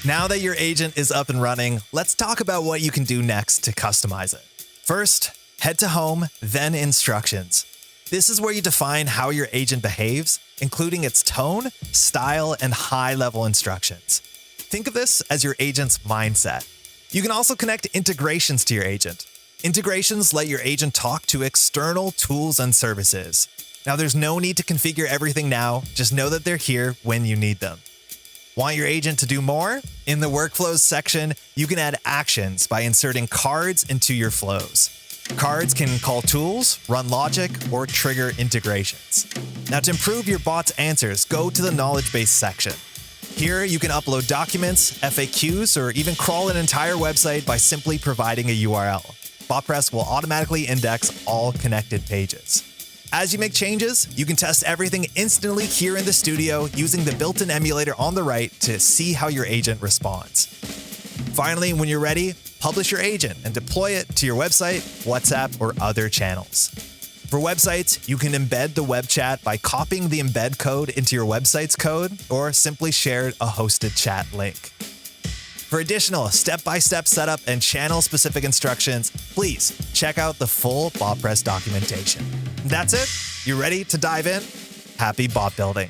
Now that your agent is up and running, let's talk about what you can do next to customize it. First, head to Home, then Instructions. This is where you define how your agent behaves, including its tone, style, and high-level instructions. Think of this as your agent's mindset. You can also connect integrations to your agent. Integrations let your agent talk to external tools and services. Now, there's no need to configure everything now, just know that they're here when you need them. Want your agent to do more? In the Workflows section, you can add actions by inserting cards into your flows. Cards can call tools, run logic, or trigger integrations. Now, to improve your bot's answers, go to the knowledge base section. Here, you can upload documents, FAQs, or even crawl an entire website by simply providing a URL. Botpress will automatically index all connected pages. As you make changes, you can test everything instantly here in the studio using the built-in emulator on the right to see how your agent responds. Finally, when you're ready, publish your agent and deploy it to your website, WhatsApp, or other channels. For websites, you can embed the web chat by copying the embed code into your website's code or simply share a hosted chat link. For additional step-by-step setup and channel-specific instructions, please check out the full Botpress documentation. That's it. You ready to dive in? Happy bot building.